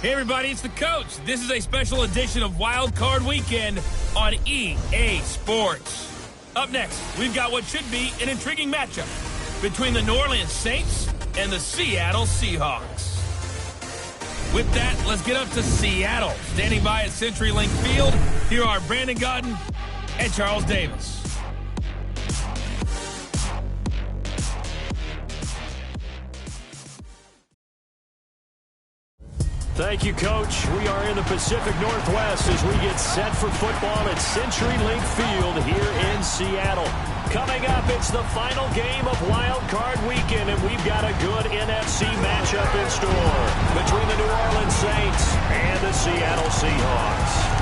Hey everybody, it's the coach. This is a special edition of Wild Card Weekend on EA Sports. Up next, we've got what should be an intriguing matchup between the New Orleans Saints and the Seattle Seahawks. With that, let's get up to Seattle. Standing by at CenturyLink Field, here are Brandon Gaudin and Charles Davis. Thank you, Coach. We are in the Pacific Northwest as we get set for football at CenturyLink Field here in Seattle. Coming up, it's the final game of Wild Card Weekend, and we've got a good NFC matchup in store between the New Orleans Saints and the Seattle Seahawks.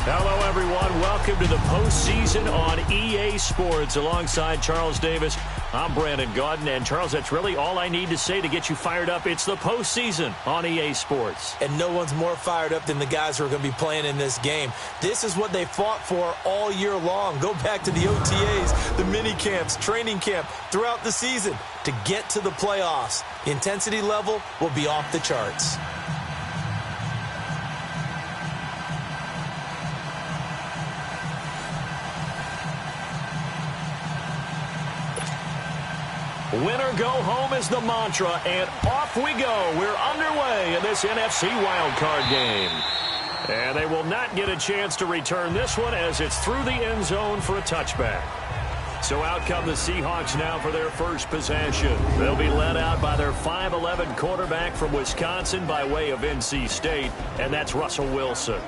Hello, everyone. Welcome to the postseason on EA Sports. Alongside Charles Davis, I'm Brandon Gaudin. And, Charles, that's really all I need to say to get you fired up. It's the postseason on EA Sports. And no one's more fired up than the guys who are going to be playing in this game. This is what they fought for all year long. Go back to the OTAs, the mini camps, training camp, throughout the season to get to the playoffs. The intensity level will be off the charts. Win or go home is the mantra, and off we go. We're underway in this NFC wildcard game. And they will not get a chance to return this one as it's through the end zone for a touchback. So out come the Seahawks now for their first possession. They'll be led out by their 5'11" quarterback from Wisconsin by way of NC State, and that's Russell Wilson.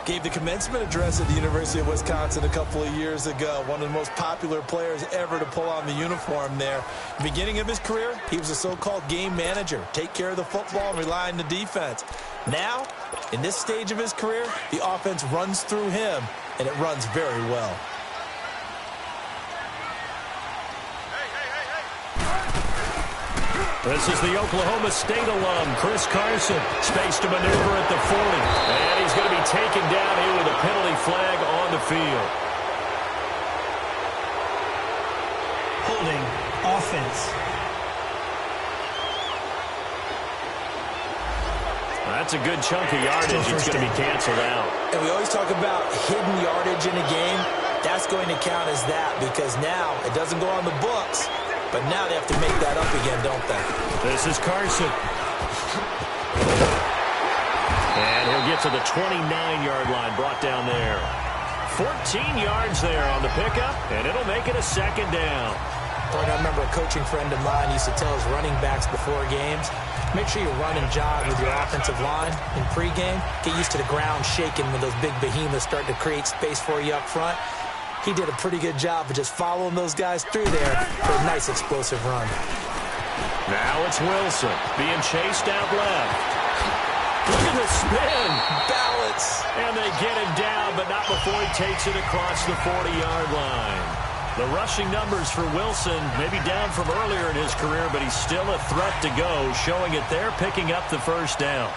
Gave the commencement address at the University of Wisconsin a couple of years ago. One of the most popular players ever to pull on the uniform there. Beginning of his career, he was a so-called game manager. Take care of the football and rely on the defense. Now, in this stage of his career, the offense runs through him, and it runs very well. This is the Oklahoma State alum, Chris Carson. Space to maneuver at the 40. And he's going to be taken down here with a penalty flag on the field. Holding offense. That's a good chunk of yardage. It's going to be canceled out. And we always talk about hidden yardage in a game. That's going to count as that because now it doesn't go on the books. But now they have to make that up again, don't they? This is Carson. And he'll get to the 29-yard line, brought down there. 14 yards there on the pickup, and it'll make it a second down. I remember a coaching friend of mine used to tell his running backs before games, make sure you run and jog with your offensive line in pregame. Get used to the ground shaking when those big behemoths start to create space for you up front. He did a pretty good job of just following those guys through there for a nice explosive run. Now it's Wilson being chased out left. Look at the spin. Balance. And they get him down, but not before he takes it across the 40-yard line. The rushing numbers for Wilson may be down from earlier in his career, but he's still a threat to go, showing it there, picking up the first down.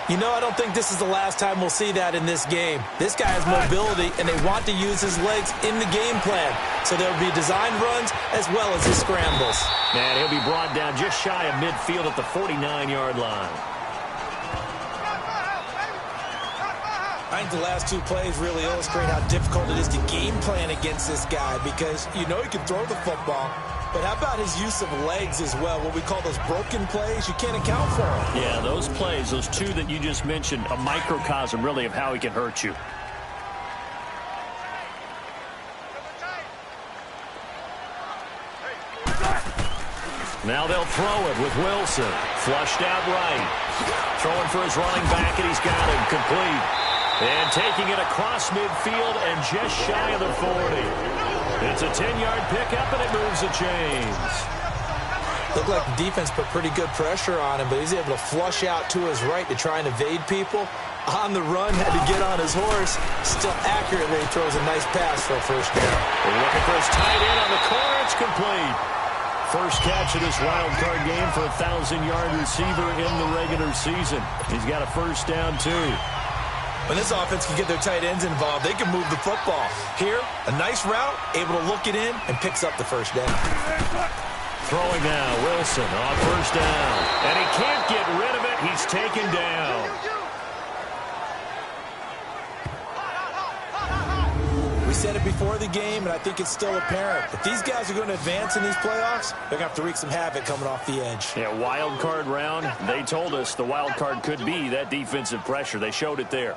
You know, I don't think this is the last time we'll see that in this game. This guy has mobility, and they want to use his legs in the game plan. So there'll be design runs as well as his scrambles. And he'll be brought down just shy of midfield at the 49-yard line. I think the last two plays really illustrate how difficult it is to game plan against this guy because you know he can throw the football. But how about his use of legs as well? What we call those broken plays, you can't account for them. Yeah, those plays, those two that you just mentioned, a microcosm really of how he can hurt you. Now they'll throw it with Wilson. Flushed out right. Throwing for his running back, and he's got him complete. And taking it across midfield and just shy of the 40. It's a 10-yard pickup, and it moves the chains. Looked like the defense put pretty good pressure on him, but he's able to flush out to his right to try and evade people. On the run, had to get on his horse. Still accurately throws a nice pass for a first down. They're looking for his tight end on the corner. It's complete. First catch of this wild card game for a 1,000-yard receiver in the regular season. He's got a first down, too. When this offense can get their tight ends involved, they can move the football. Here, a nice route, able to look it in, and picks up the first down. Throwing now, Wilson on first down. And he can't get rid of it. He's taken down. We said it before the game, and I think it's still apparent. If these guys are going to advance in these playoffs, they're going to have to wreak some havoc coming off the edge. Yeah, wild card round. They told us the wild card could be that defensive pressure. They showed it there.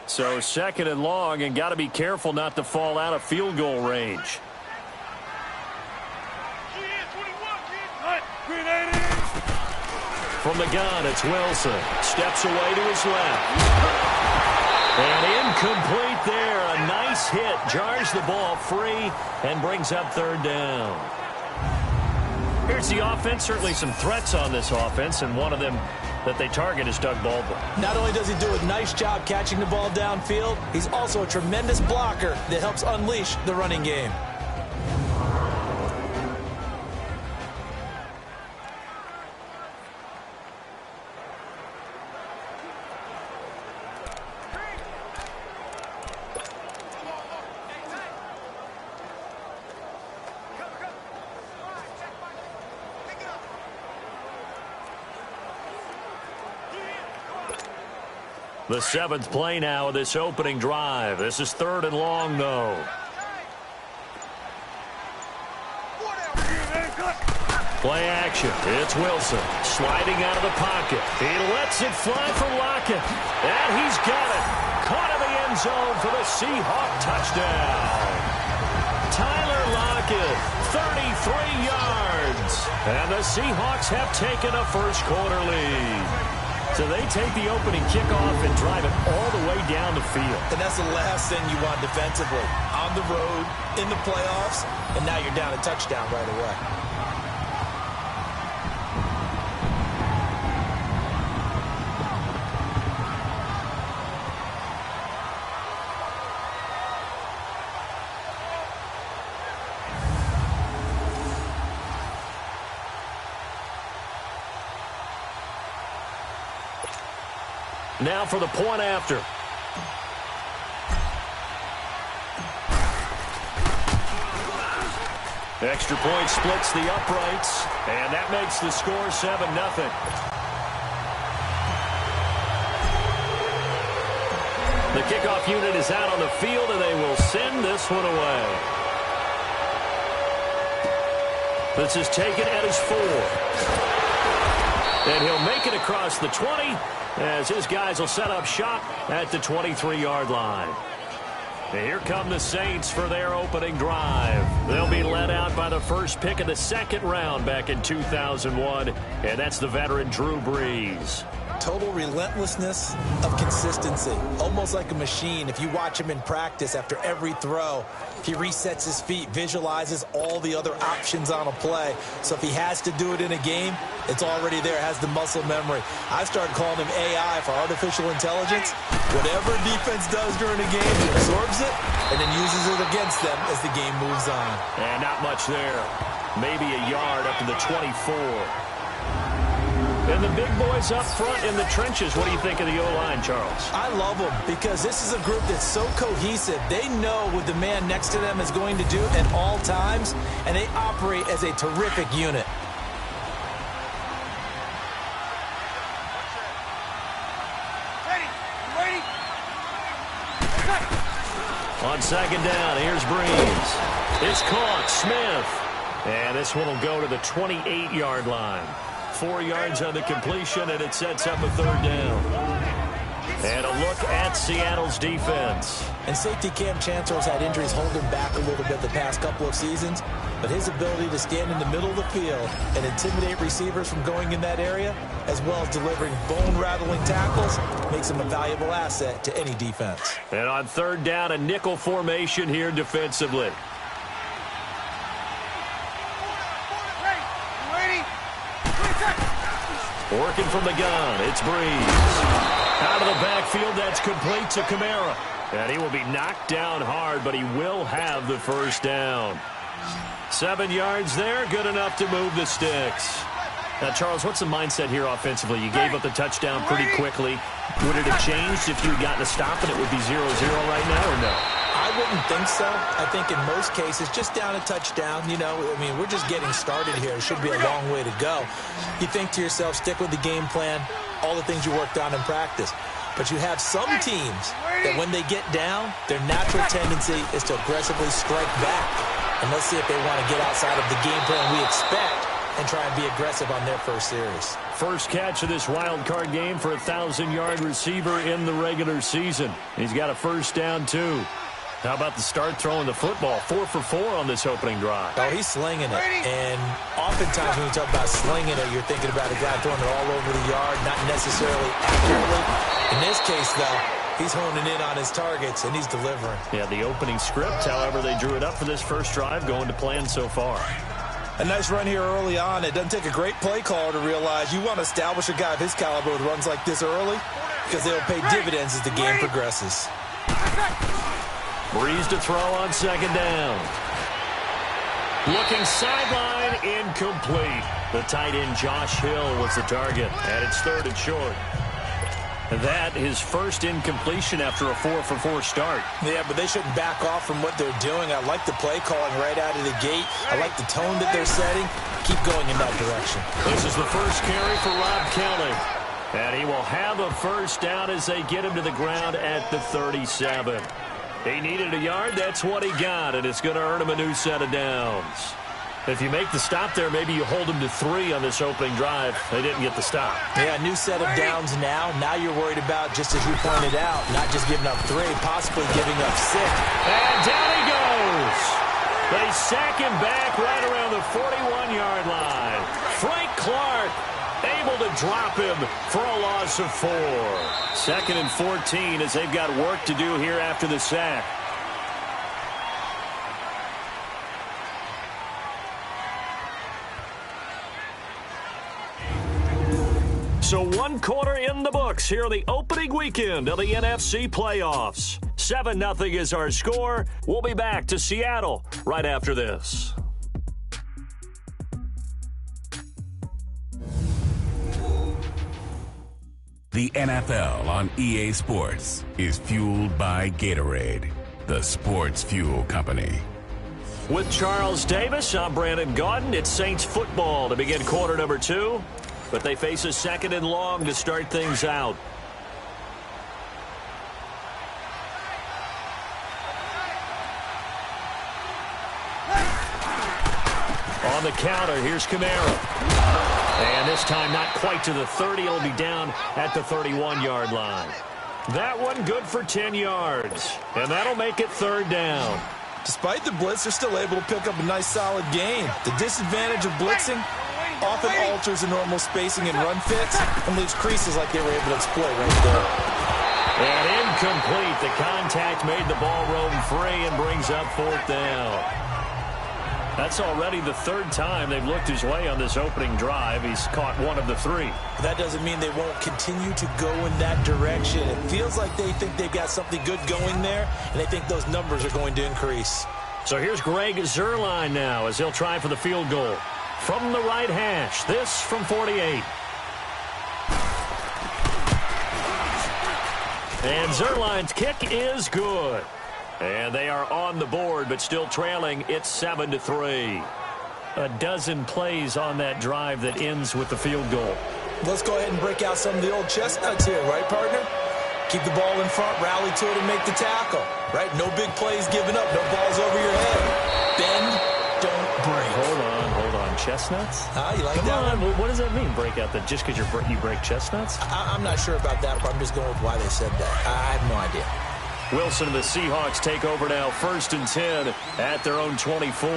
So second and long, and got to be careful not to fall out of field goal range. From the gun, it's Wilson. Steps away to his left. And incomplete there. A nice hit. Jars the ball free and brings up third down. Here's the offense. Certainly some threats on this offense, and one of them that they target is Doug Baldwin. Not only does he do a nice job catching the ball downfield, he's also a tremendous blocker that helps unleash the running game. The seventh play now of this opening drive. This is third and long, though. Play action. It's Wilson sliding out of the pocket. He lets it fly for Lockett. And he's got it. Caught in the end zone for the Seahawk touchdown. Tyler Lockett, 33 yards. And the Seahawks have taken a first quarter lead. So they take the opening kickoff and drive it all the way down the field. And that's the last thing you want defensively. On the road, in the playoffs, and now you're down a touchdown right away. Now for the point after. Extra point splits the uprights, and that makes the score 7-0. The kickoff unit is out on the field, and they will send this one away. This is taken at his 4. And he'll make it across the 20 as his guys will set up shop at the 23-yard line. And here come the Saints for their opening drive. They'll be led out by the first pick of the second round back in 2001, and that's the veteran Drew Brees. Total relentlessness of consistency, almost like a machine. If you watch him in practice after every throw, he resets his feet, visualizes all the other options on a play. So if he has to do it in a game, it's already there, has the muscle memory. I started calling him AI for artificial intelligence. Whatever defense does during a game, he absorbs it and then uses it against them as the game moves on. And not much there. Maybe a yard up to the 24. And the big boys up front in the trenches. What do you think of the O-line, Charles? I love them because this is a group that's so cohesive. They know what the man next to them is going to do at all times, and they operate as a terrific unit. On second down, here's Brees. It's caught, Smith. And this one will go to the 28-yard line. 4 yards on the completion, and it sets up a third down. And a look at Seattle's defense. And safety Cam Chancellor's had injuries hold him back a little bit the past couple of seasons, but his ability to stand in the middle of the field and intimidate receivers from going in that area, as well as delivering bone-rattling tackles, makes him a valuable asset to any defense. And on third down, a nickel formation here defensively. Working from the gun, it's Brees. Out of the backfield, that's complete to Kamara. And he will be knocked down hard, but he will have the first down. 7 yards there, good enough to move the sticks. Now, Charles, what's the mindset here offensively? You gave up the touchdown pretty quickly. Would it have changed if you had gotten a stop and it would be 0-0 right now, or no? I wouldn't think so. I think in most cases, just down a touchdown, you know, I mean, we're just getting started here. It should be a long way to go. You think to yourself, stick with the game plan, all the things you worked on in practice. But you have some teams that when they get down, their natural tendency is to aggressively strike back. And let's see if they want to get outside of the game plan we expect and try and be aggressive on their first series. First catch of this wild card game for a 1,000-yard receiver in the regular season. He's got a first down, too. How about the start throwing the football? 4 for 4 on this opening drive. Oh, he's slinging it. And oftentimes when you talk about slinging it, you're thinking about a guy throwing it all over the yard, not necessarily accurately. In this case, though, he's honing in on his targets, and he's delivering. Yeah, the opening script, however, they drew it up for this first drive, going to plan so far. A nice run here early on. It doesn't take a great play caller to realize you want to establish a guy of his caliber with runs like this early because they'll pay dividends as the game progresses. Breeze to throw on second down. Looking sideline, incomplete. The tight end Josh Hill was the target, and it's 3rd and short. That his first incompletion after a 4 for 4 start. Yeah, but they shouldn't back off from what they're doing. I like the play calling right out of the gate. I like the tone that they're setting. Keep going in that direction. This is the first carry for Rob Kelly. And he will have a first down as they get him to the ground at the 37. He needed a yard. That's what he got, and it's going to earn him a new set of downs. If you make the stop there, maybe you hold them to 3 on this opening drive. They didn't get the stop. Yeah, new set of downs now. Now you're worried about, just as you pointed out, not just giving up 3, possibly giving up 6. And down he goes. They sack him back right around the 41-yard line. Frank Clark able to drop him for a loss of 4. 2nd and 14 as they've got work to do here after the sack. So 1 quarter in the books here the opening weekend of the NFC playoffs. 7-0 is our score. We'll be back to Seattle right after this. The NFL on EA Sports is fueled by Gatorade, the sports fuel company. With Charles Davis, I'm Brandon Gaudin. It's Saints football to begin quarter number 2. But they face a 2nd and long to start things out. On the counter, here's Kamara. And this time not quite to the 30. It'll be down at the 31-yard line. That one good for 10 yards. And that'll make it 3rd down. Despite the blitz, they're still able to pick up a nice solid gain. The disadvantage of blitzing often alters the normal spacing and run fits and leaves creases like they were able to exploit right there. And incomplete. The contact made the ball roam free and brings up 4th down. That's already the 3rd time they've looked his way on this opening drive. He's caught 1 of the 3. That doesn't mean they won't continue to go in that direction. It feels like they think they've got something good going there, and they think those numbers are going to increase. So here's Greg Zuerlein now as he'll try for the field goal. From the right hash, this from 48. And Zuerlein's kick is good. And they are on the board, but still trailing. It's 7-3. A dozen plays on that drive that ends with the field goal. Let's go ahead and break out some of the old chestnuts here, right, partner? Keep the ball in front, rally to it, and make the tackle, right? No big plays given up, no balls over your head. Bend, don't break. Hold on. Chestnuts? You like Come that on. one? What does that mean, break out that just because you break chestnuts? I'm not sure about that, but I'm just going with why they said that. I have no idea. Wilson and the Seahawks take over now, 1st and 10 at their own 24.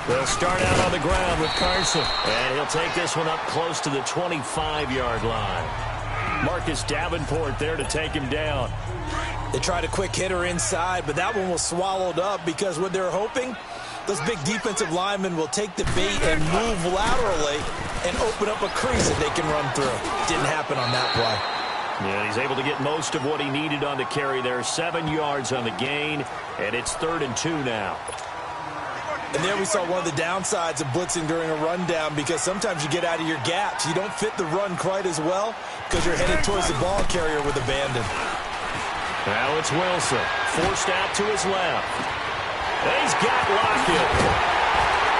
They'll start out on the ground with Carson, and he'll take this one up close to the 25-yard line. Marcus Davenport there to take him down. They tried a quick hitter inside, but that one was swallowed up because what they're hoping, those big defensive linemen will take the bait and move laterally and open up a crease that they can run through. Didn't happen on that play. Yeah, he's able to get most of what he needed on the carry there. 7 yards on the gain, and it's 3rd and 2 now. And there we saw one of the downsides of blitzing during a rundown, because sometimes you get out of your gaps. You don't fit the run quite as well because you're headed towards the ball carrier with abandon. Now it's Wilson, forced out to his left. He's got Lockett.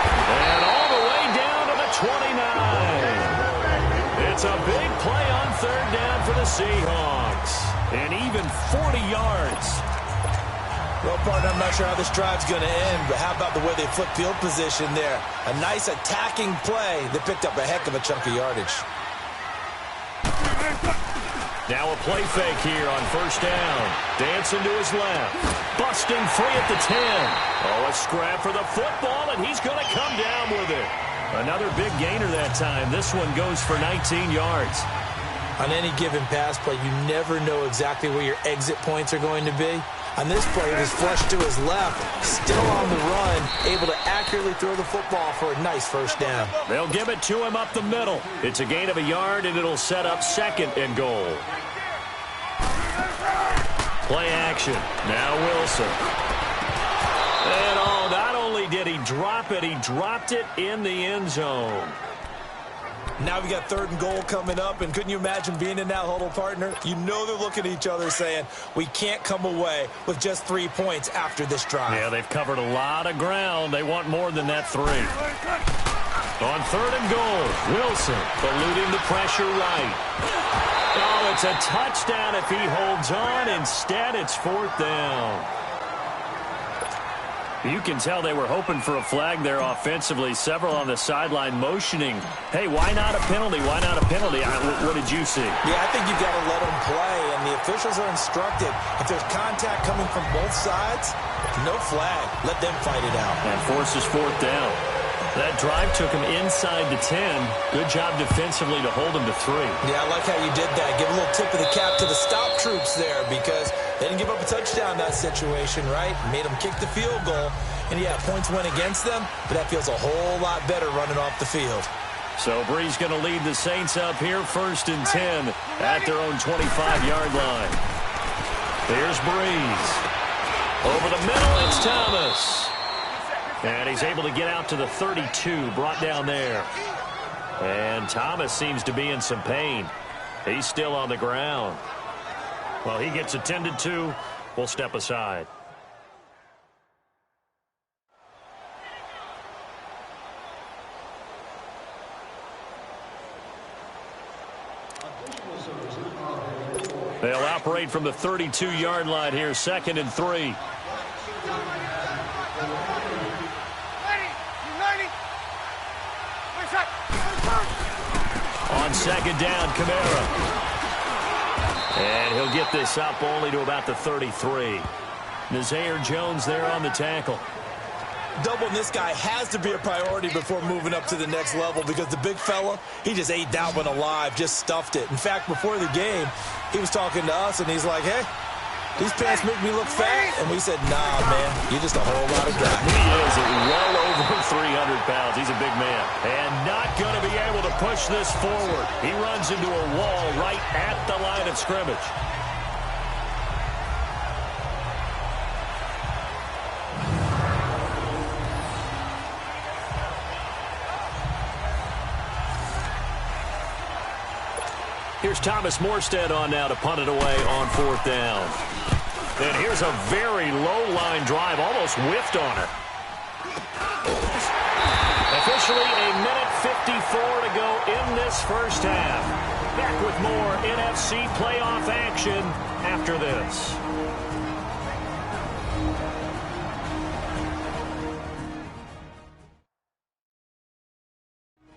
And all the way down to the 29. It's a big play on 3rd down for the Seahawks. And even 40 yards. Well, partner, I'm not sure how this drive's going to end, but how about the way they flip field position there? A nice attacking play that picked up a heck of a chunk of yardage. Now a play fake here on 1st down. Dancing to his left. Busting free at the 10. Oh, a scrap for the football, and he's going to come down with it. Another big gainer that time. This one goes for 19 yards. On any given pass play, you never know exactly where your exit points are going to be. On this play, it was flushed to his left, still on the run, able to accurately throw the football for a nice 1st down. They'll give it to him up the middle. It's a gain of a yard, and it'll set up 2nd and goal. Play action. Now Wilson. And oh, not only did he drop it, he dropped it in the end zone. Now we got 3rd and goal coming up, and couldn't you imagine being in that huddle, partner? You know they're looking at each other saying, we can't come away with just 3 points after this drive. Yeah, they've covered a lot of ground. They want more than that 3. On 3rd and goal, Wilson eluding the pressure right. Oh, it's a touchdown if he holds on. Instead, it's 4th down. You can tell they were hoping for a flag there offensively. Several on the sideline motioning. Hey, why not a penalty? Why not a penalty? What did you see? Yeah, I think you've got to let them play, and the officials are instructed. If there's contact coming from both sides, no flag. Let them fight it out. And forces 4th down. That drive took him inside the 10. Good job defensively to hold him to 3. Yeah, I like how you did that. Give a little tip of the cap to the stop troops there, because they didn't give up a touchdown in that situation, right? Made them kick the field goal. And, yeah, points went against them, but that feels a whole lot better running off the field. So Brees going to lead the Saints up here 1st and 10 at their own 25-yard line. Here's Brees. Over the middle, it's Thomas. And he's able to get out to the 32, brought down there. And Thomas seems to be in some pain. He's still on the ground. Well, he gets attended to. We'll step aside. They'll operate from the 32-yard line here, 2nd and 3. On 2nd down, Kamara. And he'll get this up only to about the 33. Nazir Jones there on the tackle. Doubling this guy has to be a priority before moving up to the next level, because the big fella, he just ate that one alive, just stuffed it. In fact, before the game, he was talking to us, and he's like, hey, these pants make me look fat. And we said, nah, man, you're just a whole lot of guy. He is well over 300 pounds. He's a big man. And not going to be able to push this forward. He runs into a wall right at the line of scrimmage. Here's Thomas Morstead on now to punt it away on 4th down. And here's a very low-line drive, almost whiffed on it. Officially a minute 54 to go in this 1st half. Back with more NFC playoff action after this.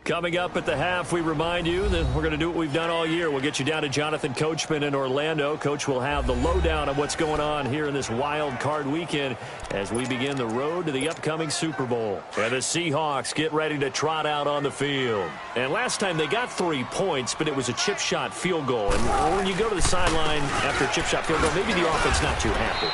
Coming up at the half, we remind you that we're going to do what we've done all year. We'll get you down to Jonathan Coachman in Orlando. Coach will have the lowdown of what's going on here in this wild card weekend as we begin the road to the upcoming Super Bowl. And the Seahawks get ready to trot out on the field. And last time they got 3 points, but it was a chip shot field goal. And when you go to the sideline after a chip shot field goal, maybe the offense not too happy.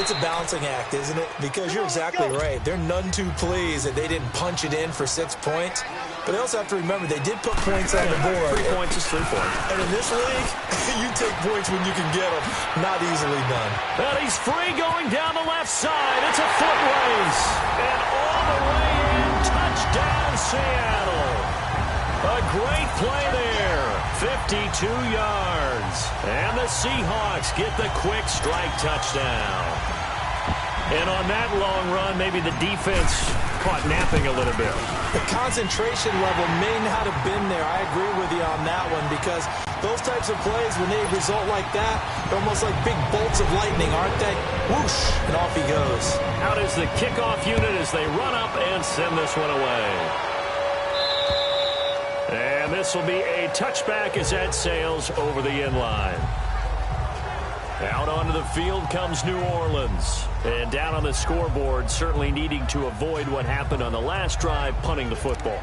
It's a balancing act, isn't it? Because you're exactly right. They're none too pleased that they didn't punch it in for 6 points. But they also have to remember they did put points on the board. 3 points is 3 points. And in this league, you take points when you can get them. Not easily done. And he's free going down the left side. It's a foot race. And all the way in, touchdown Seattle. A great play there. 52 yards. And the Seahawks get the quick strike touchdown. And on that long run, maybe the defense caught napping a little bit. The concentration level may not have been there. I agree with you on that one because those types of plays, when they result like that, they're almost like big bolts of lightning, aren't they? Whoosh, and off he goes. Out is the kickoff unit as they run up and send this one away. And this will be a touchback as that sails over the end line. Out onto the field comes New Orleans. And down on the scoreboard, certainly needing to avoid what happened on the last drive, punting the football.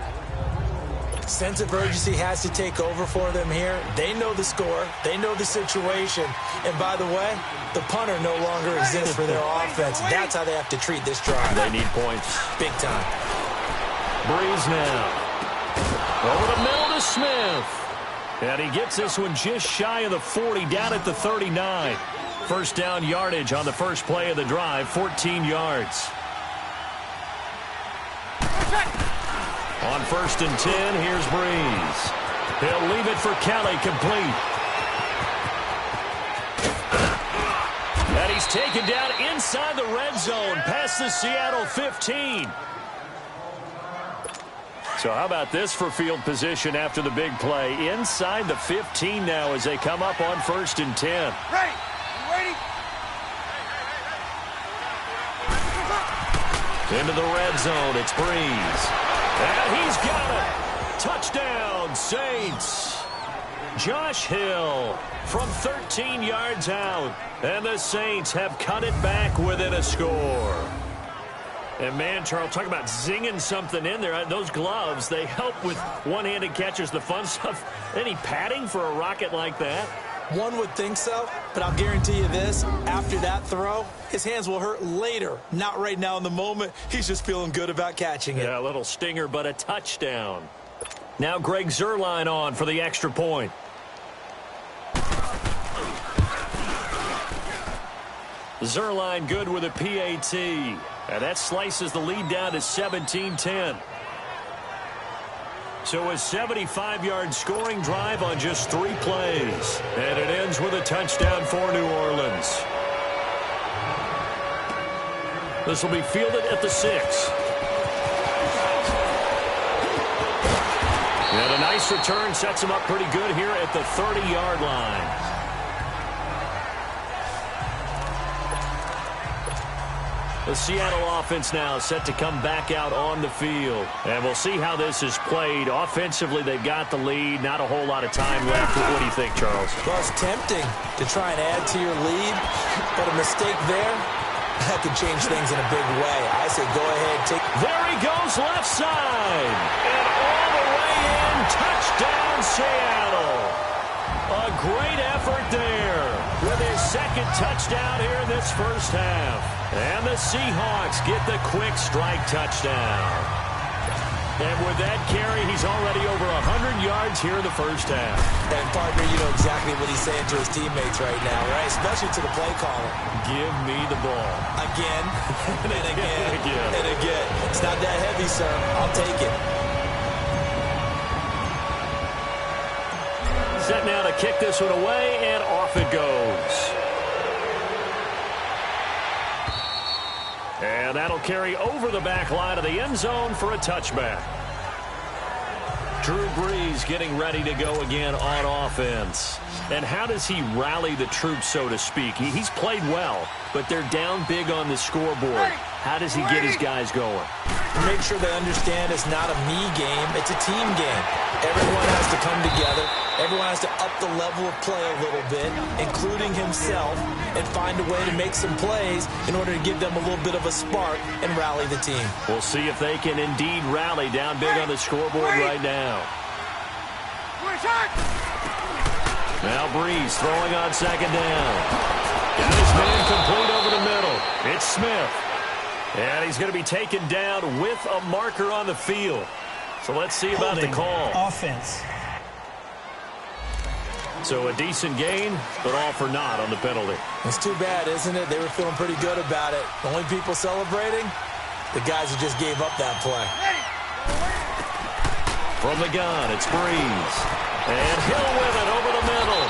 Sense of urgency has to take over for them here. They know the score. They know the situation. And by the way, the punter no longer exists for their offense. That's how they have to treat this drive. They need points. Big time. Breeze now. Over the middle to Smith. And he gets this one just shy of the 40, down at the 39. First down yardage on the first play of the drive, 14 yards. On 1st and 10, here's Breeze. He'll leave it for Kelly, complete. And he's taken down inside the red zone, past the Seattle 15. So how about this for field position after the big play? Inside the 15 now as they come up on 1st and 10. Ready. Ready. Into the red zone, it's Breeze. And he's got it. Touchdown, Saints. Josh Hill from 13 yards out. And the Saints have cut it back within a score. And, man, Charles, talk about zinging something in there. Those gloves, they help with one-handed catches, the fun stuff. Any padding for a rocket like that? One would think so, but I'll guarantee you this. After that throw, his hands will hurt later. Not right now in the moment. He's just feeling good about catching it. Yeah, a little stinger, but a touchdown. Now Greg Zuerlein on for the extra point. Zuerlein good with a PAT. And that slices the lead down to 17-10. So a 75-yard scoring drive on just 3 plays. And it ends with a touchdown for New Orleans. This will be fielded at the 6. And a nice return sets him up pretty good here at the 30-yard line. The Seattle offense now set to come back out on the field. And we'll see how this is played. Offensively, they've got the lead. Not a whole lot of time left. What do you think, Charles? Well, it's tempting to try and add to your lead, but a mistake there, that could change things in a big way. I say go ahead, take... There he goes, left side. And all the way in, touchdown, Seattle. A great effort there with his second touchdown here in this first half. And the Seahawks get the quick strike touchdown. And with that carry, he's already over 100 yards here in the first half. And, partner, you know exactly what he's saying to his teammates right now, right? Especially to the play caller. Give me the ball. Again, and again, Again. and again. It's not that heavy, sir. I'll take it. Set now to kick this one away, and off it goes. And that'll carry over the back line of the end zone for a touchback. Drew Brees getting ready to go again on offense. And how does he rally the troops, so to speak? He's played well, but they're down big on the scoreboard. How does he get his guys going? Make sure they understand it's not a me game, it's a team game. Everyone has to come together. Everyone has to up the level of play a little bit, including himself, and find a way to make some plays in order to give them a little bit of a spark and rally the team. We'll see if they can indeed rally down big on the scoreboard right now. Now Breeze throwing on second down. Got his man complete over the middle. It's Smith. And he's going to be taken down with a marker on the field. So let's see about the call. Offense. So a decent gain, but all for naught on the penalty. It's too bad, isn't it? They were feeling pretty good about it. The only people celebrating, the guys who just gave up that play. From the gun, it's Breeze. And Hill with it over the middle.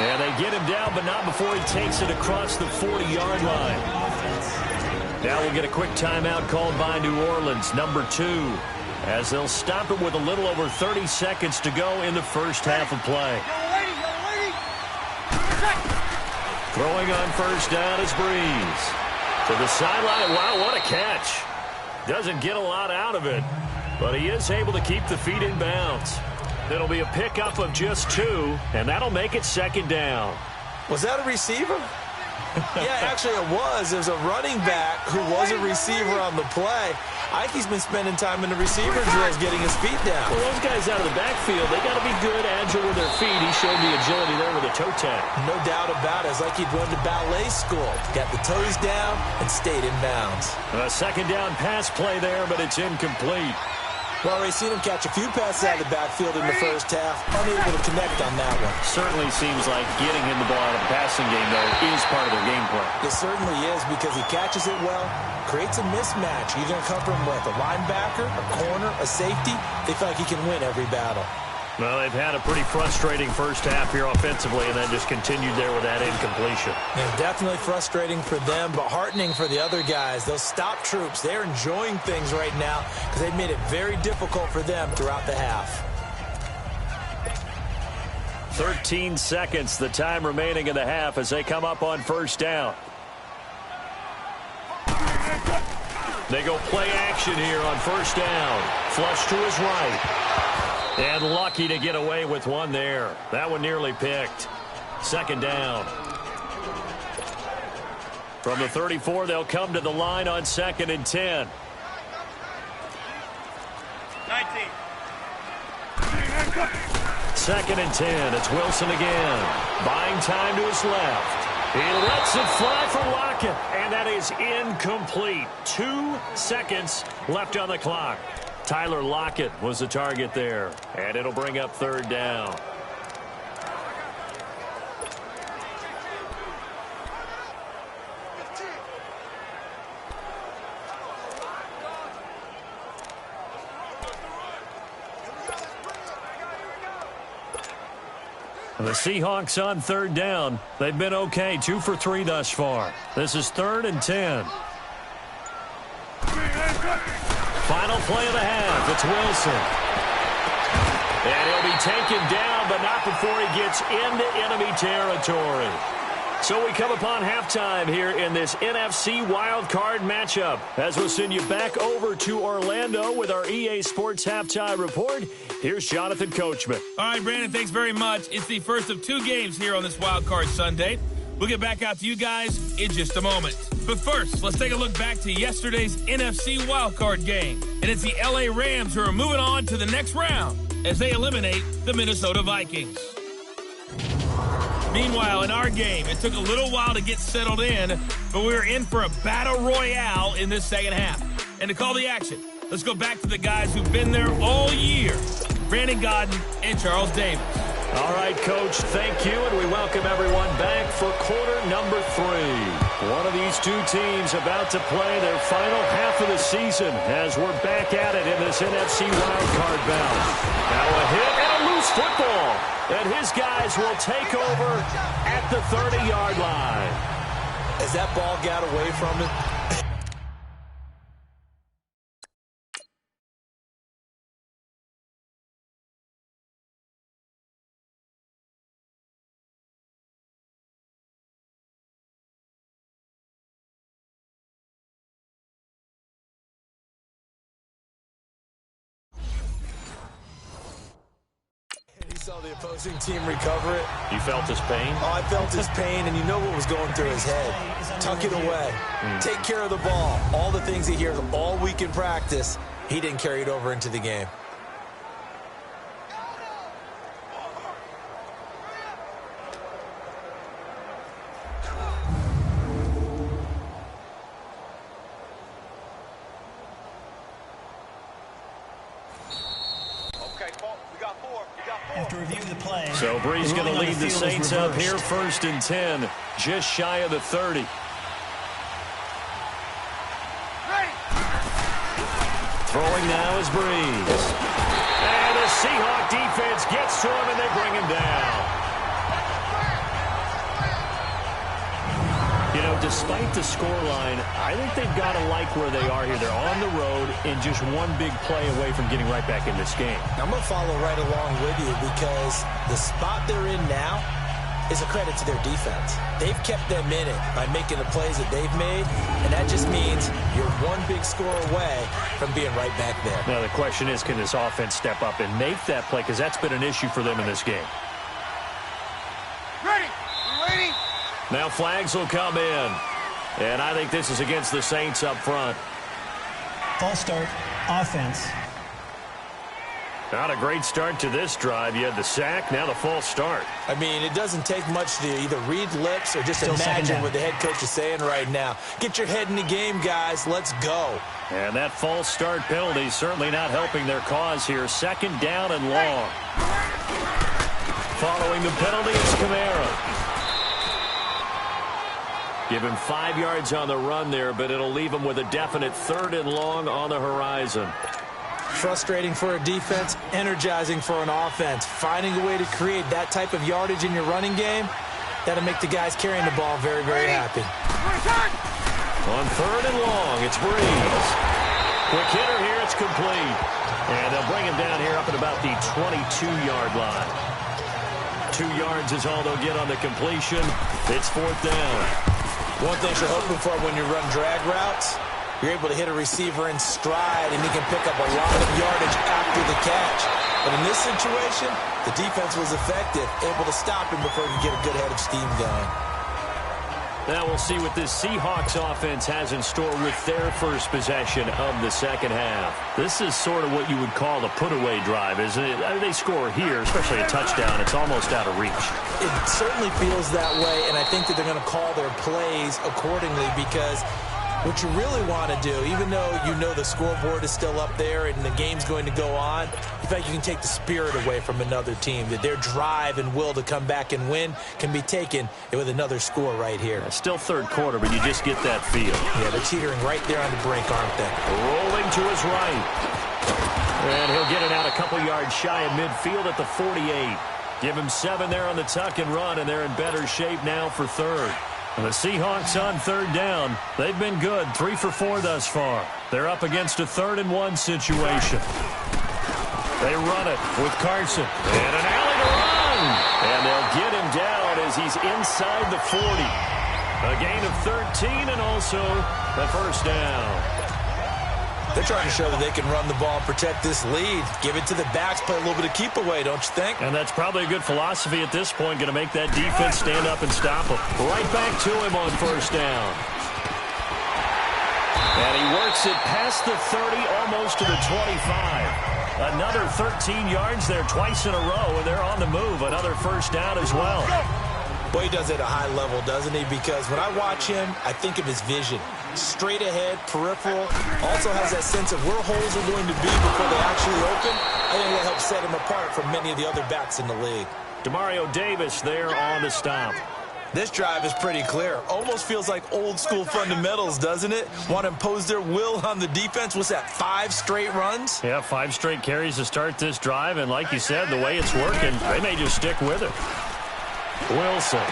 And they get him down, but not before he takes it across the 40-yard line. Now we'll get a quick timeout called by New Orleans, number 2, as they'll stop it with a little over 30 seconds to go in the first half of play. Throwing on first down is Breeze. To the sideline. Wow, what a catch. Doesn't get a lot out of it, but he is able to keep the feet in bounds. It'll be a pickup of just 2, and that'll make it second down. Was that a receiver? Yeah, actually it was. There's a running back who was a receiver on the play. I think he's been spending time in the receiver drills getting his feet down. Well, those guys out of the backfield, they got to be good, agile with their feet. He showed the agility there with a toe tap. No doubt about it. It's like he'd run to ballet school. Got the toes down and stayed in bounds. A second down pass play there, but it's incomplete. Well, we've seen him catch a few passes out of the backfield in the first half. Unable to connect on that one. Certainly seems like getting him the ball out of the passing game, though, is part of their game plan. It certainly is because he catches it well, creates a mismatch. You're going to cover him with a linebacker, a corner, a safety. They feel like he can win every battle. Well, they've had a pretty frustrating first half here offensively, and then just continued there with that incompletion. Yeah, definitely frustrating for them, but heartening for the other guys. Those stop troops, they're enjoying things right now because they've made it very difficult for them throughout the half. 13 seconds, the time remaining in the half as they come up on first down. They go play action here on first down. Flush to his right. And lucky to get away with one there. That one nearly picked. Second down. From the 34, they'll come to the line on 2nd and 10. 19. 2nd and 10. It's Wilson again. Buying time to his left. He lets it fly for Lockett. And that is incomplete. 2 seconds left on the clock. Tyler Lockett was the target there, and it'll bring up third down. The Seahawks on third down. They've been okay, 2 for 3 thus far. This is 3rd and 10. Final play of the half. It's Wilson. And he'll be taken down, but not before he gets into enemy territory. So we come upon halftime here in this NFC wildcard matchup. As we'll send you back over to Orlando with our EA Sports Halftime Report, here's Jonathan Coachman. All right, Brandon, thanks very much. It's the first of 2 games here on this wildcard Sunday. We'll get back out to you guys in just a moment. But first, let's take a look back to yesterday's NFC wildcard game. And it's the LA Rams who are moving on to the next round as they eliminate the Minnesota Vikings. Meanwhile, in our game, it took a little while to get settled in, but we were in for a battle royale in this second half. And to call the action, let's go back to the guys who've been there all year, Brandon Godden and Charles Davis. All right, Coach, thank you, and we welcome everyone back for quarter number 3. One of these 2 teams about to play their final half of the season as we're back at it in this NFC wildcard bout. Now a hit and a loose football, and his guys will take over at the 30-yard line. As that ball got away from him, saw the opposing team recover it. You felt his pain? Oh, I felt his pain, and you know what was going through his head. Tuck it away. Take care of the ball. All the things he hears all week in practice, he didn't carry it over into the game. To review the play. So Bree's going to lead the Saints up here, 1st and 10, just shy of the 30. Throwing now is Breeze. And the Seahawk defense gets to him, and they bring him down. You know, despite the scoreline, I think they've got to like where they are here. They're on the road and just one big play away from getting right back in this game. I'm going to follow right along with you because the spot they're in now is a credit to their defense. They've kept them in it by making the plays that they've made, and that just means you're one big score away from being right back there. Now, the question is, can this offense step up and make that play? Because that's been an issue for them in this game. Ready. Now flags will come in. And I think this is against the Saints up front. False start, offense. Not a great start to this drive. You had the sack, now the false start. I mean, it doesn't take much to either read lips or just imagine what the head coach is saying right now. Get your head in the game, guys. Let's go. And that false start penalty certainly not helping their cause here. 2nd down and long. Following the penalty, it's Kamara. Give him 5 yards on the run there, but it'll leave him with a definite 3rd and long on the horizon. Frustrating for a defense, energizing for an offense. Finding a way to create that type of yardage in your running game, that'll make the guys carrying the ball very, very happy. On 3rd and long, it's Breeze. Quick hitter here, it's complete. And they'll bring him down here up at about the 22-yard line. 2 yards is all they'll get on the completion. It's 4th down. One thing you're hoping for when you run drag routes, you're able to hit a receiver in stride, and he can pick up a lot of yardage after the catch. But in this situation, the defense was effective, able to stop him before he could get a good head of steam going. Now we'll see what this Seahawks offense has in store with their first possession of the 2nd half. This is sort of what you would call a put-away drive, isn't it? I mean, they score here, especially a touchdown. It's almost out of reach. It certainly feels that way, and I think that they're going to call their plays accordingly because what you really want to do, even though you know the scoreboard is still up there and the game's going to go on, in fact, you can take the spirit away from another team, that their drive and will to come back and win can be taken with another score right here. It's still 3rd quarter, but you just get that feel. Yeah, they're teetering right there on the brink, aren't they? Rolling to his right. And he'll get it out a couple yards shy of midfield at the 48. Give him 7 there on the tuck and run, and they're in better shape now for 3rd. And the Seahawks on 3rd down. They've been good, 3 for 4 thus far. They're up against a 3rd and 1 situation. They run it with Carson. And an alley to run. And they'll get him down as he's inside the 40. A gain of 13 and also the 1st down. They're trying to show that they can run the ball and protect this lead. Give it to the backs, play a little bit of keep away, don't you think? And that's probably a good philosophy at this point, going to make that defense stand up and stop him. Right back to him on 1st down. And he works it past the 30, almost to the 25. Another 13 yards there twice in a row, and they're on the move. Another 1st down as well. Boy, he does it at a high level, doesn't he? Because when I watch him, I think of his vision. Straight ahead, peripheral, also has that sense of where holes are going to be before they actually open. I think that helps set him apart from many of the other backs in the league. Demario Davis there on the stop. This drive is pretty clear. Almost feels like old school fundamentals, doesn't it? Want to impose their will on the defense. What's that, 5 straight runs? Yeah, 5 straight carries to start this drive. And like you said, the way it's working, they may just stick with it. Wilson.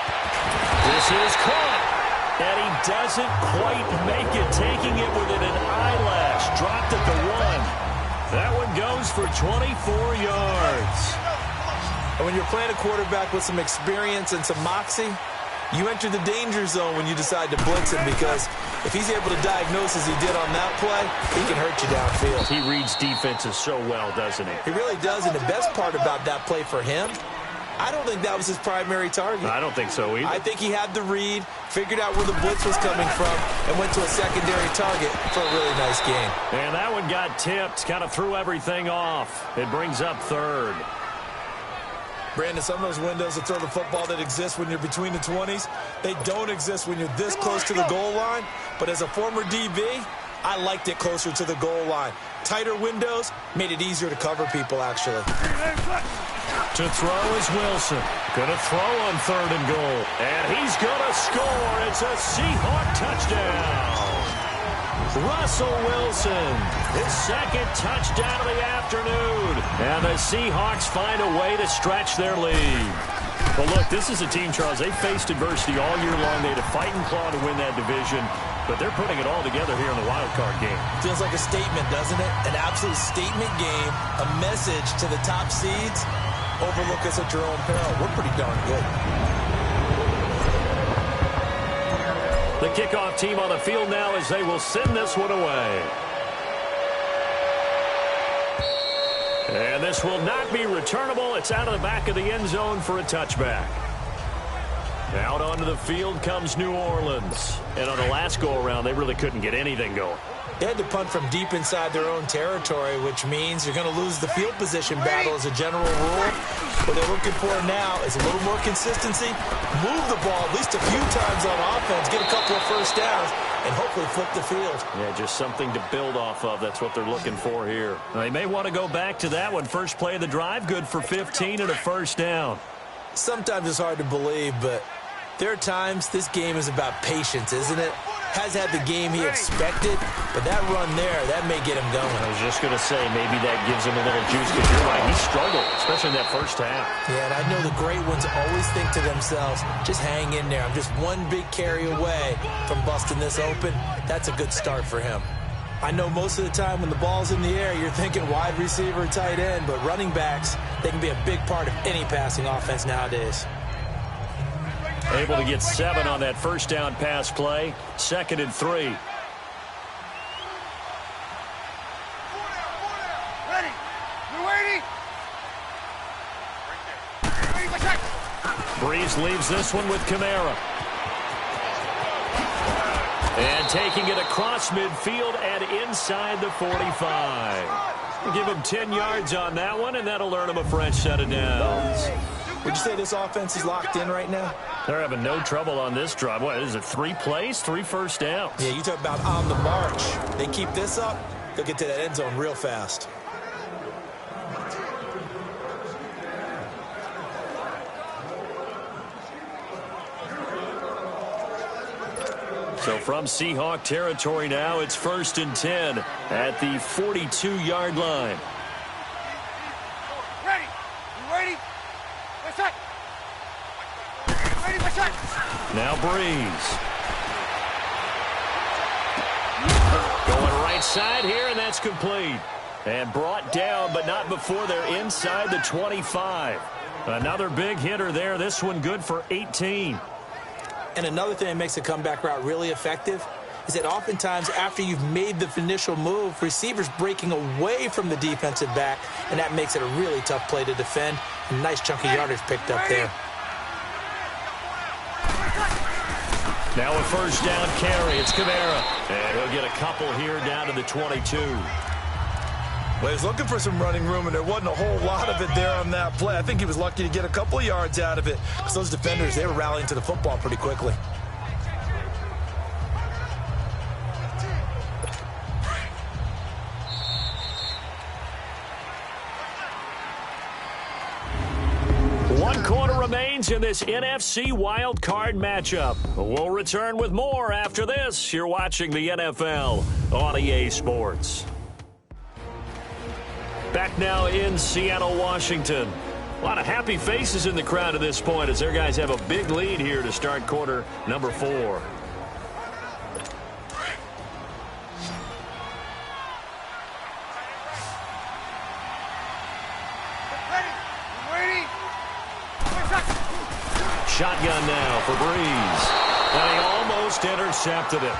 This is caught. And he doesn't quite make it, taking it within an eyelash. Dropped at the 1. That one goes for 24 yards. And when you're playing a quarterback with some experience and some moxie, you enter the danger zone when you decide to blitz him, because if he's able to diagnose as he did on that play, he can hurt you downfield. He reads defenses so well, doesn't he? He really does, and the best part about that play for him, I don't think that was his primary target. I don't think so either. I think he had the read, figured out where the blitz was coming from, and went to a secondary target for a really nice game. And that one got tipped, kind of threw everything off. It brings up 3rd. Brandon, some of those windows to throw the football that exist when you're between the 20s, they don't exist when you're this close to the goal line. But as a former DB, I liked it closer to the goal line. Tighter windows made it easier to cover people, actually. To throw is Wilson. Going to throw on 3rd and goal. And he's going to score. It's a Seahawk touchdown. Russell Wilson, his 2nd touchdown of the afternoon. And the Seahawks find a way to stretch their lead. Well, look, this is a team, Charles. They faced adversity all year long. They had to fight and claw to win that division. But they're putting it all together here in the wild card game. Feels like a statement, doesn't it? An absolute statement game. A message to the top seeds. Overlook us at your own peril. We're pretty darn good. The kickoff team on the field now as they will send this one away. And this will not be returnable. It's out of the back of the end zone for a touchback. Out onto the field comes New Orleans. And on the last go-around, they really couldn't get anything going. They had to punt from deep inside their own territory, which means you're going to lose the field position battle as a general rule. What they're looking for now is a little more consistency, move the ball at least a few times on offense, get a couple of first downs, and hopefully flip the field. Yeah, just something to build off of. That's what they're looking for here. They may want to go back to that one. First play of the drive, good for 15 and a first down. Sometimes it's hard to believe, but there are times this game is about patience, isn't it? Has had the game he expected, but that run there, that may get him going. I was just going to say, maybe that gives him a little juice, because you're right, he struggled, especially in that first half. Yeah, and I know the great ones always think to themselves, just hang in there. I'm just one big carry away from busting this open. That's a good start for him. I know most of the time when the ball's in the air, you're thinking wide receiver, tight end, but running backs, they can be a big part of any passing offense nowadays. Able to get 7 on that first down pass play. 2nd and 3. Ready. You ready? Breeze leaves this one with Kamara. And taking it across midfield and inside the 45. Give him 10 yards on that one, and that'll earn him a fresh set of downs. Would you say this offense is locked in right now? They're having no trouble on this drive. What is it, 3 plays, 3 first downs? Yeah, you talk about on the march. They keep this up, they'll get to that end zone real fast. So from Seahawk territory now, it's 1st and 10 at the 42-yard line. Ready. You ready? What's up? Ready, what's up? Now Breeze. Going right side here, and that's complete. And brought down, but not before they're inside the 25. Another big hitter there. This one good for 18. And another thing that makes a comeback route really effective is that oftentimes after you've made the initial move, receivers breaking away from the defensive back, and that makes it a really tough play to defend. A nice chunky yardage picked up there. Now a first down carry. It's Kamara. And he'll get a couple here down to the 22. Well, he was looking for some running room, and there wasn't a whole lot of it there on that play. I think he was lucky to get a couple of yards out of it, because those defenders, they were rallying to the football pretty quickly. One quarter remains in this NFC Wild Card matchup. We'll return with more after this. You're watching the NFL on EA Sports. Back now in Seattle, Washington. A lot of happy faces in the crowd at this point as their guys have a big lead here to start quarter number 4. Shotgun now for Breeze. And he almost intercepted it.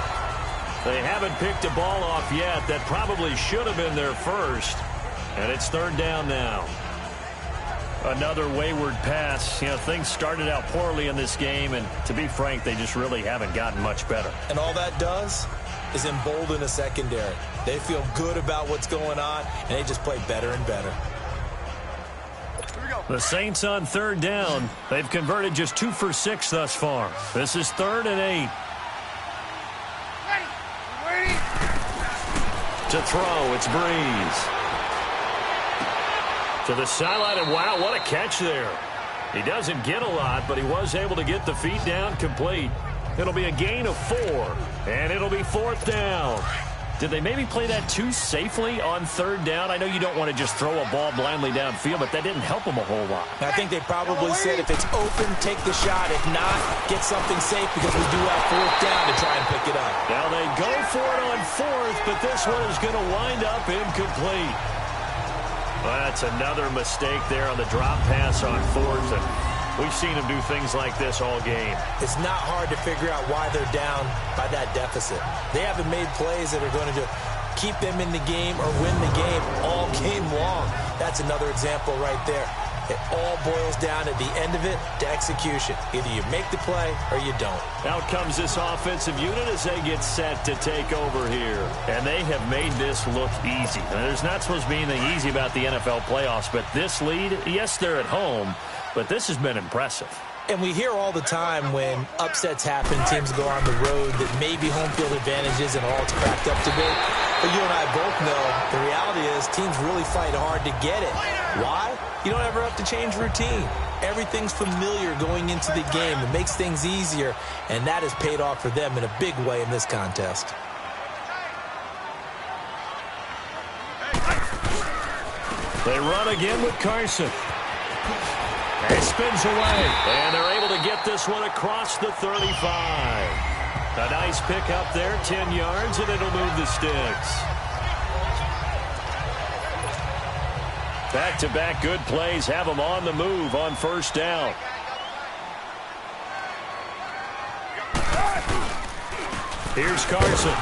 They haven't picked a ball off yet. That probably should have been their first. And it's 3rd down now. Another wayward pass. You know, things started out poorly in this game, and to be frank, they just really haven't gotten much better. And all that does is embolden a secondary. They feel good about what's going on, and they just play better and better. The Saints on 3rd down. They've converted just 2 for 6 thus far. This is 3rd and 8. To throw, it's Breeze. To the sideline, and wow, what a catch there. He doesn't get a lot, but he was able to get the feet down complete. It'll be a gain of 4, and it'll be 4th down. Did they maybe play that too safely on 3rd down? I know you don't want to just throw a ball blindly downfield, but that didn't help them a whole lot. I think they probably said if it's open, take the shot. If not, get something safe because we do have 4th down to try and pick it up. Now they go for it on 4th, but this one is going to wind up incomplete. Well, that's another mistake there on the drop pass on 4th, and we've seen them do things like this all game. It's not hard to figure out why they're down by that deficit. They haven't made plays that are going to keep them in the game or win the game all game long. That's another example right there. It all boils down at the end of it to execution. Either you make the play or you don't. Out comes this offensive unit as they get set to take over here. And they have made this look easy. Now, there's not supposed to be anything easy about the NFL playoffs, but this lead, yes, they're at home, but this has been impressive. And we hear all the time when upsets happen, teams go on the road, that maybe home field advantage isn't all it's cracked up to be. But you and I both know the reality is teams really fight hard to get it. Why? You don't ever have to change routine. Everything's familiar going into the game. It makes things easier, and that has paid off for them in a big way in this contest. They run again with Carson. He spins away, and they're able to get this one across the 35. A nice pick up there, 10 yards, and it'll move the sticks. Back-to-back good plays have them on the move on 1st down. Here's Carson.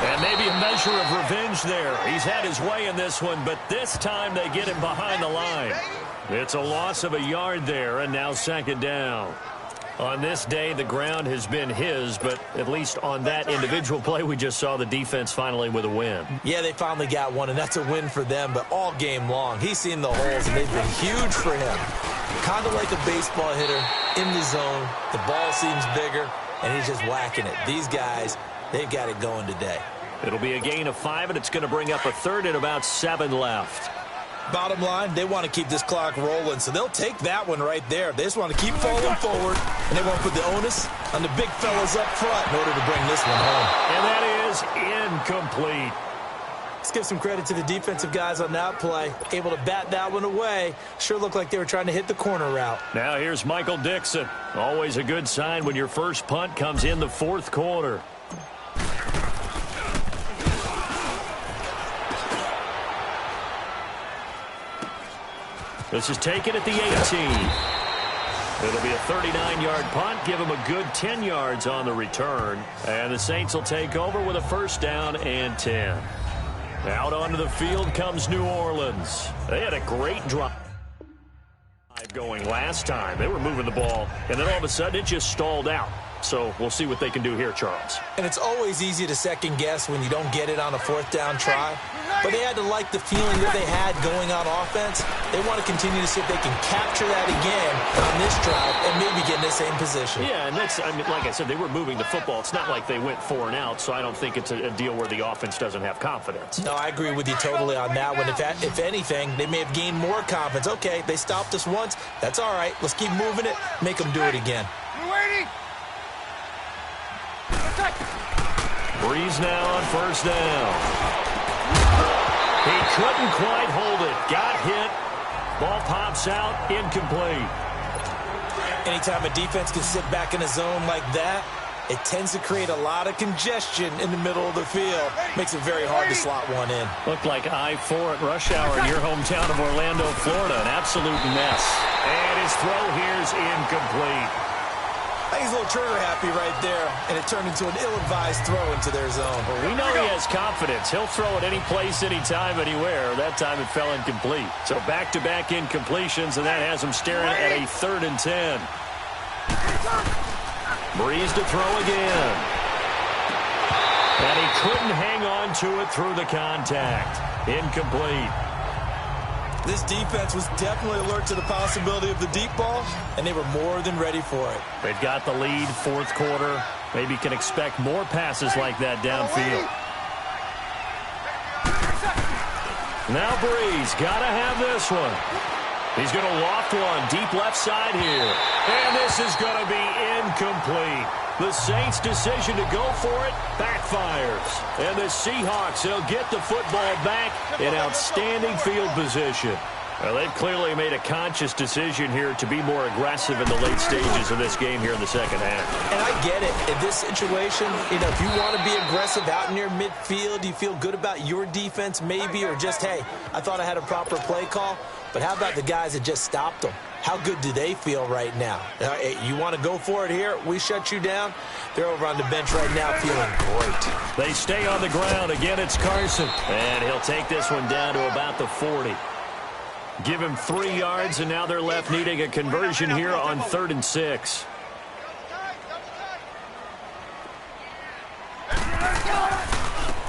And maybe a measure of revenge there. He's had his way in this one, but this time they get him behind the line. It's a loss of a yard there, and now 2nd down. On this day, the ground has been his, but at least on that individual play, we just saw the defense finally with a win. Yeah, they finally got one, and that's a win for them, but all game long, he's seen the holes, and they've been huge for him. Kind of like a baseball hitter in the zone. The ball seems bigger, and he's just whacking it. These guys, they've got it going today. It'll be a gain of 5, and it's going to bring up a 3rd and about 7 left. Bottom line, they want to keep this clock rolling, so they'll take that one right there. They just want to keep falling forward, and they want to put the onus on the big fellas up front in order to bring this one home. And that is incomplete. Let's give some credit to the defensive guys on that play. Able to bat that one away. Sure looked like they were trying to hit the corner route. Now here's Michael Dixon. Always a good sign when your first punt comes in the 4th quarter. This is taken at the 18. It'll be a 39-yard punt. Give them a good 10 yards on the return. And the Saints will take over with a 1st down and 10. Out onto the field comes New Orleans. They had a great drive going last time. They were moving the ball, and then all of a sudden it just stalled out. So we'll see what they can do here, Charles. And it's always easy to second guess when you don't get it on a 4th down try. But they had to like the feeling that they had going on offense. They want to continue to see if they can capture that again on this drive and maybe get in the same position. Yeah, and that's, I mean, like I said, they were moving the football. It's not like they went 4 and out, so I don't think it's a deal where the offense doesn't have confidence. No, I agree with you totally on that one. If anything, they may have gained more confidence. Okay, they stopped us once. That's all right. Let's keep moving it. Make them do it again. Breeze now on 1st down. He couldn't quite hold it. Got hit. Ball pops out. Incomplete. Anytime a defense can sit back in a zone like that, it tends to create a lot of congestion in the middle of the field. Makes it very hard to slot one in. Looked like I-4 at rush hour in your hometown of Orlando, Florida. An absolute mess. And his throw here's incomplete. I think he's a little trigger happy right there, and it turned into an ill-advised throw into their zone. Well, we know he has confidence. He'll throw it any place, anytime, anywhere. That time it fell incomplete. So back-to-back incompletions, and that has him staring at a 3rd and 10. Breeze to throw again. And he couldn't hang on to it through the contact. Incomplete. This defense was definitely alert to the possibility of the deep ball, and they were more than ready for it. They've got the lead, 4th quarter. Maybe can expect more passes like that downfield. Now Breeze got to have this one. He's going to loft one deep left side here. And this is going to be incomplete. The Saints' decision to go for it backfires. And the Seahawks, they'll get the football back in outstanding field position. Well, they've clearly made a conscious decision here to be more aggressive in the late stages of this game here in the second half. And I get it. In this situation, if you want to be aggressive out near midfield, you feel good about your defense maybe, or just, hey, I thought I had a proper play call. But how about the guys that just stopped them? How good do they feel right now? You want to go for it here? We shut you down. They're over on the bench right now feeling great. They stay on the ground. Again, it's Carson. And he'll take this one down to about the 40. Give him 3 yards, and now they're left needing a conversion here on 3rd and 6.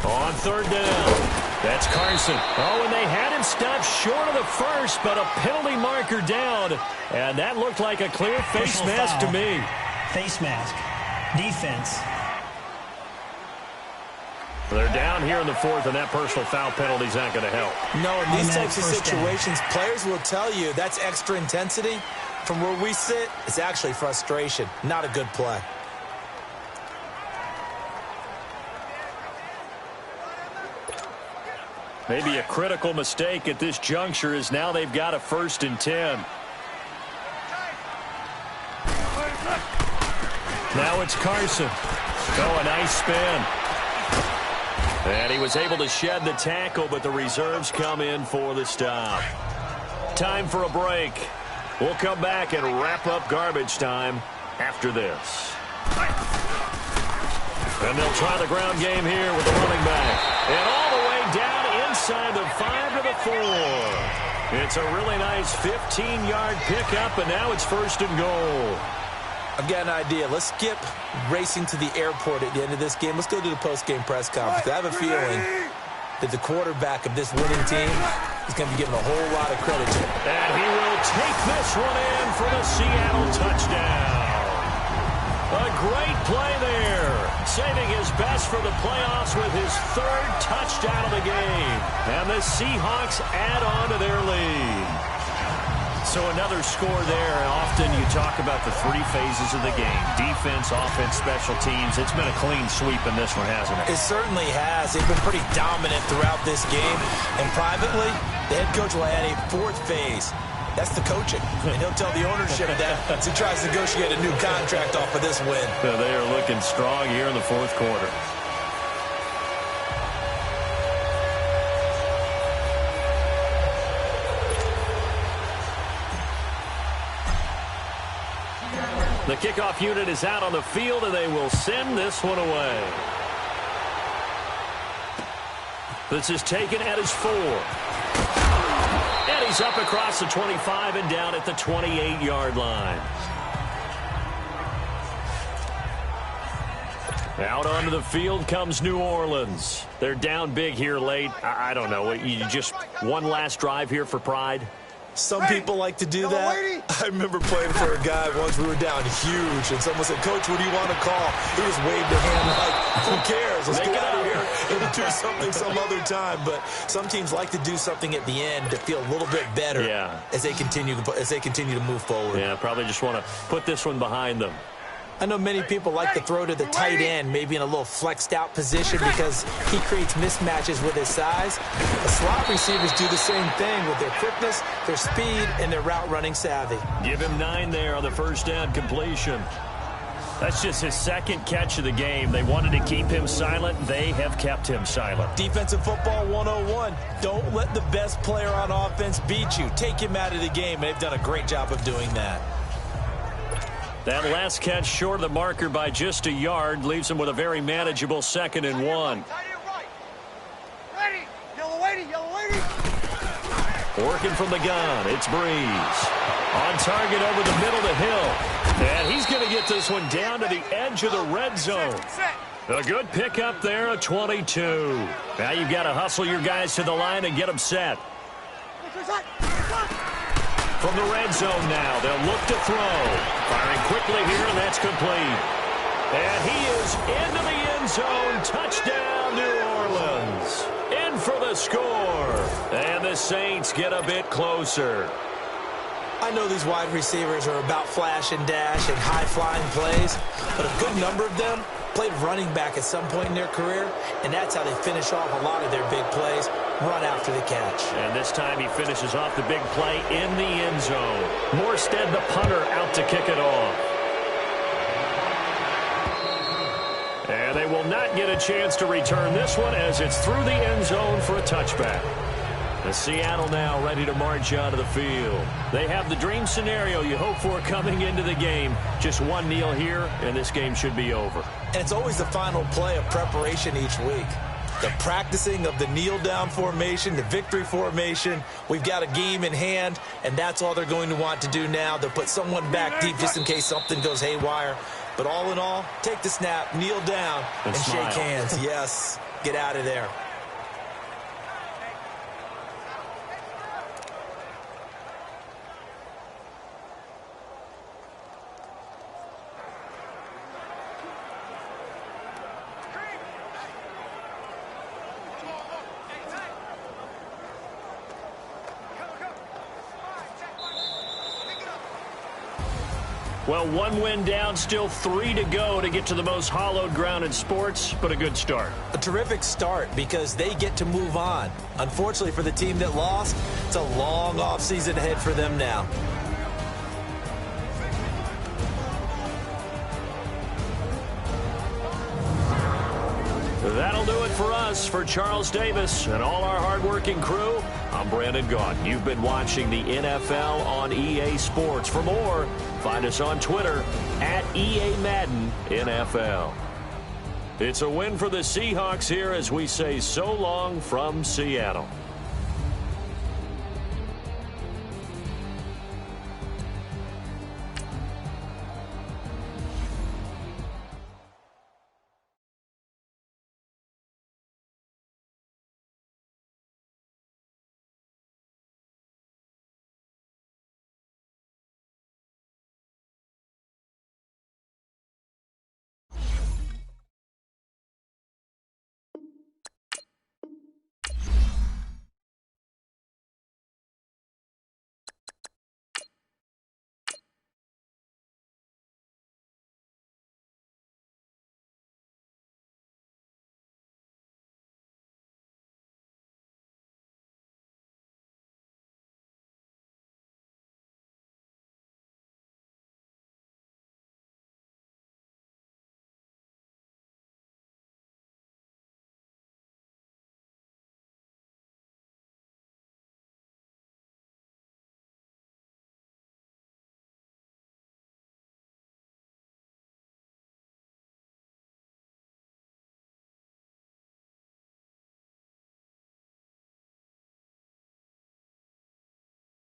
On 3rd down. That's Carson. Oh, and they had him stopped short of the first, but a penalty marker down. And that looked like a clear face mask to me. Face mask. Defense. They're down here in the 4th, and that personal foul penalty is not going to help. No, in these types of situations, players will tell you that's extra intensity. From where we sit, it's actually frustration. Not a good play. Maybe a critical mistake at this juncture is now they've got a 1st and 10. Now it's Carson. Oh, a nice spin. And he was able to shed the tackle, but the reserves come in for the stop. Time for a break. We'll come back and wrap up garbage time after this. And they'll try the ground game here with the running back. And all the way down inside the 5 to the 4. It's a really nice 15-yard pickup, and now it's 1st and goal. I've got an idea. Let's skip racing to the airport at the end of this game. Let's go to the post-game press conference. I have a feeling that the quarterback of this winning team is going to be given a whole lot of credit to him. And he will take this one in for the Seattle touchdown. A great play there. Saving his best for the playoffs with his 3rd touchdown of the game. And the Seahawks add on to their lead. So another score there. Often you talk about the 3 phases of the game. Defense, offense, special teams. It's been a clean sweep in this one, hasn't it? It certainly has. They've been pretty dominant throughout this game. And privately, the head coach will add a 4th phase. That's the coaching. And he'll tell the ownership that as he tries to negotiate a new contract off of this win. So they are looking strong here in the 4th quarter. The kickoff unit is out on the field, and they will send this one away. This is taken at his 4. And he's up across the 25 and down at the 28-yard line. Out onto the field comes New Orleans. They're down big here late. I don't know. You just one last drive here for pride? Some people like to do that. I remember playing for a guy once. We were down huge, and someone said, "Coach, what do you want to call?" He just waved a hand like, "Who cares? Let's get out of here and do something some other time." But some teams like to do something at the end to feel a little bit better as they continue to move forward. Yeah, probably just want to put this one behind them. I know many people like to throw to the tight end, maybe in a little flexed out position because he creates mismatches with his size. The slot receivers do the same thing with their quickness, their speed, and their route running savvy. Give him 9 there on the 1st down completion. That's just his 2nd catch of the game. They wanted to keep him silent. They have kept him silent. Defensive football 101. Don't let the best player on offense beat you. Take him out of the game, and they've done a great job of doing that. That last catch short of the marker by just a yard leaves him with a very manageable 2nd and 1. Ready, yellow lady, yellow lady. Working from the gun, it's Breeze. On target over the middle to Hill. And he's going to get this one down to the edge of the red zone. A good pickup there, a 22. Now you've got to hustle your guys to the line and get them set. From the red zone now, they'll look to throw. Firing quickly here, and that's complete. And he is into the end zone. Touchdown, New Orleans. In for the score. And Saints get a bit closer. I know these wide receivers are about flash and dash and high-flying plays, but a good number of them played running back at some point in their career, and that's how they finish off a lot of their big plays, run after the catch. And this time he finishes off the big play in the end zone. Morstead, the punter, out to kick it off. And they will not get a chance to return this one as it's through the end zone for a touchback. The Seattle now ready to march out of the field. They have the dream scenario you hope for coming into the game. Just one kneel here, and this game should be over. And it's always the final play of preparation each week. The practicing of the kneel-down formation, the victory formation. We've got a game in hand, and that's all they're going to want to do now. They'll put someone back deep just in case something goes haywire. But all in all, take the snap, kneel down, and shake hands. Yes, get out of there. Well, one win down, still 3 to go to get to the most hallowed ground in sports, but a good start. A terrific start because they get to move on. Unfortunately for the team that lost, it's a long offseason ahead for them now. That'll do it for us. For Charles Davis and all our hardworking crew, I'm Brandon Gaughan. You've been watching the NFL on EA Sports. For more, find us on Twitter at EA Madden NFL. It's a win for the Seahawks here as we say so long from Seattle.